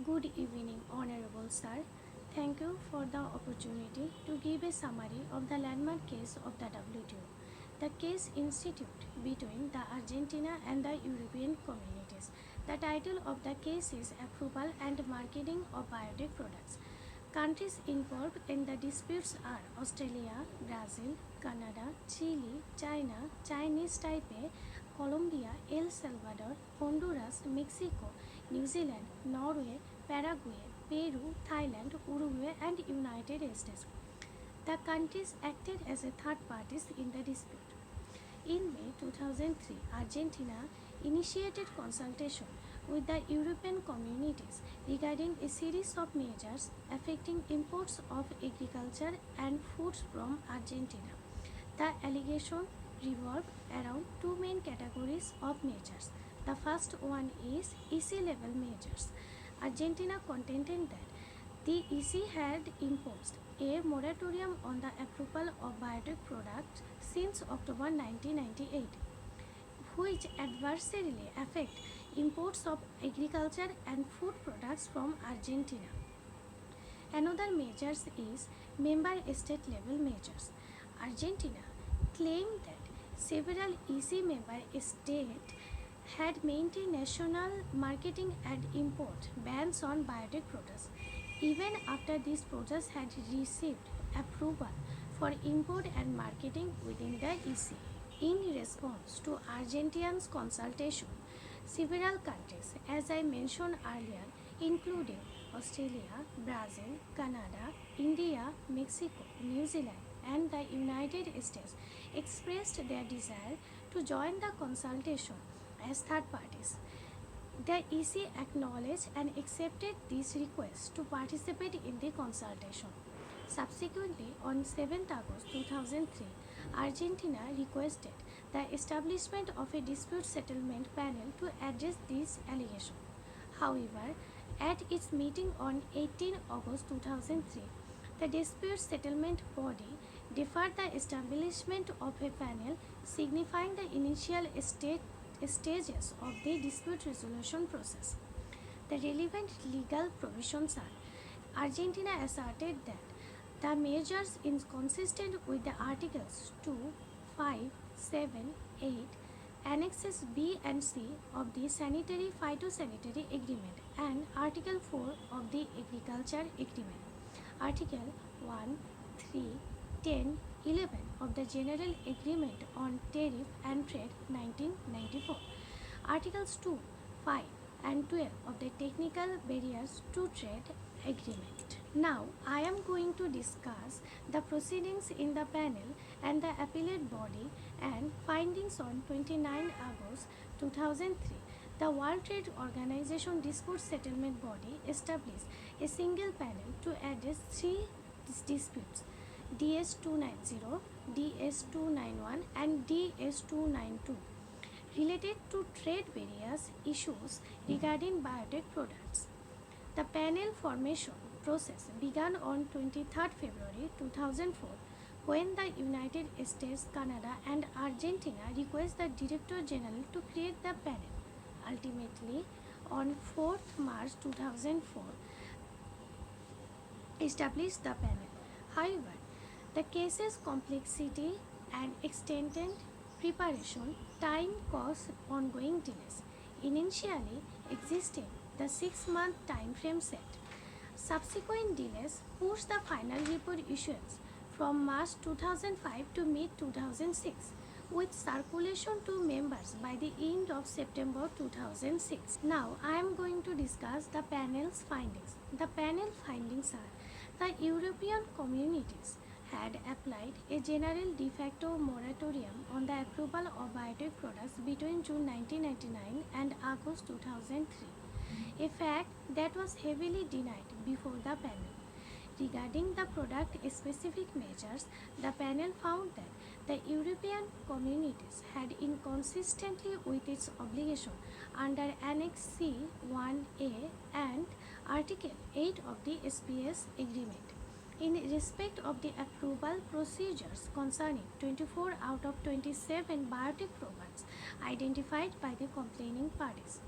Good evening, Honorable Sir. Thank you for the opportunity to give a summary of the landmark case of the WTO. The case instituted between the Argentina and the European communities. The title of the case is Approval and Marketing of Biotic Products. Countries involved in the disputes are Australia, Brazil, Canada, Chile, China, Chinese Taipei, Colombia, El Salvador, Honduras, Mexico, New Zealand, Norway, Paraguay, Peru, Thailand, Uruguay, and United States. The countries acted as a third parties in the dispute. In May 2003, Argentina initiated consultation with the European communities regarding a series of measures affecting imports of agriculture and foods from Argentina. The allegation revolved around two main categories of measures. The first one is EC level measures. Argentina contended that the EC had imposed a moratorium on the approval of biotic products since October 1998, which adversely affect imports of agriculture and food products from Argentina. Another measure is member state level measures. Argentina claimed that several EC member states had maintained national marketing and import bans on biotic products even after these products had received approval for import and marketing within the EC. In response to Argentina's consultation, several countries, as I mentioned earlier, including Australia, Brazil, Canada, India, Mexico, New Zealand, and the United States, expressed their desire to join the consultation as third parties. The EC acknowledged and accepted this request to participate in the consultation. Subsequently, on 7th August 2003, Argentina requested the establishment of a dispute settlement panel to address this allegation. However, at its meeting on 18 August 2003, the dispute settlement body deferred the establishment of a panel, signifying the initial stages of the dispute resolution process. The relevant legal provisions are: Argentina asserted that the measures inconsistent with the Articles 2, 5, 7, 8, Annexes B and C of the Sanitary Phytosanitary Agreement and Article 4 of the Agriculture Agreement, Article 1, 3, 10, 11 of the General Agreement on Tariff and Trade 1994, Articles 2, 5, and 12 of the Technical Barriers to Trade Agreement. Now, I am going to discuss the proceedings in the panel and the appellate body and findings on 29 August 2003. The World Trade Organization Dispute Settlement Body established a single panel to address three disputes: DS-290, DS-291, and DS-292 related to trade barriers issues regarding biotic products. The panel formation process began on 23rd February 2004 when the United States, Canada, and Argentina requested the Director General to create the panel. Ultimately, on 4th March 2004, established the panel. However, the case's complexity and extended preparation time caused ongoing delays. Initially existing the 6-month time frame set. Subsequent delays pushed the final report issuance from March 2005 to mid 2006, with circulation to members by the end of September 2006. Now I am going to discuss the panel's findings. The panel findings are: the European communities had applied a general de facto moratorium on the approval of biotic products between June 1999 and August 2003, a fact that was heavily denied before the panel. Regarding the product specific measures, the panel found that the European communities had inconsistently with its obligation under Annex C 1A and Article 8 of the SPS agreement in respect of the approval procedures concerning 24 out of 27 biotic products identified by the complaining parties.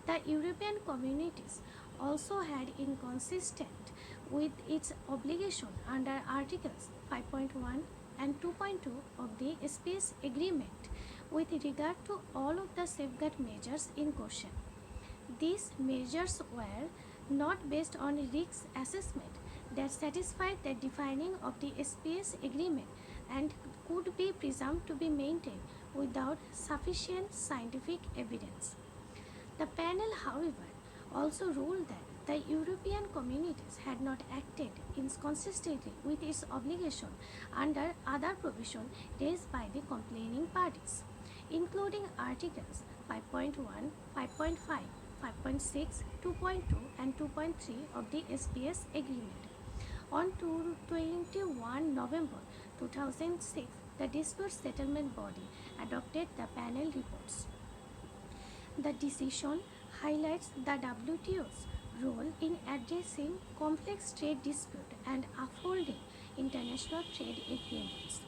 The European communities also had inconsistent with its obligation under Articles 5.1 and 2.2 of the Space Agreement with regard to all of the safeguard measures in question. These measures were not based on risk assessment that satisfied the defining of the space agreement and could be presumed to be maintained without sufficient scientific evidence. The panel, however, also ruled that the European communities had not acted inconsistently with its obligation under other provisions raised by the complaining parties, including Articles 5.1, 5.5, 5.6, 2.2, and 2.3 of the SPS Agreement. On 21 November 2006, the dispute settlement body adopted the panel reports. The decision highlights the WTO's role in addressing complex trade disputes and upholding international trade agreements.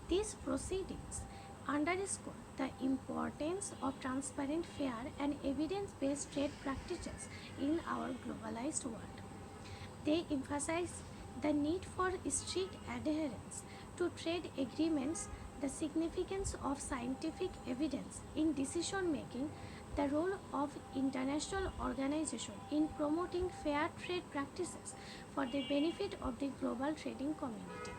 These proceedings underscore the importance of transparent, fair, and evidence based trade practices in our globalized world. They emphasize the need for strict adherence to trade agreements, the significance of scientific evidence in decision making, the role of international organizations in promoting fair trade practices for the benefit of the global trading community.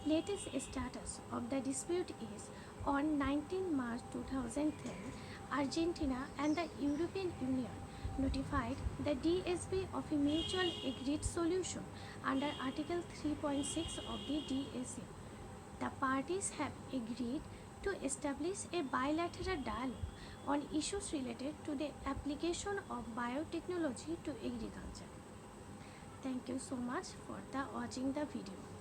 Latest status of the dispute is on 19 March 2010, Argentina and the European Union notified the DSB of a mutual agreed solution under Article 3.6 of the DSA. The parties have agreed to establish a bilateral dialogue on issues related to the application of biotechnology to agriculture. Thank you so much for watching the video.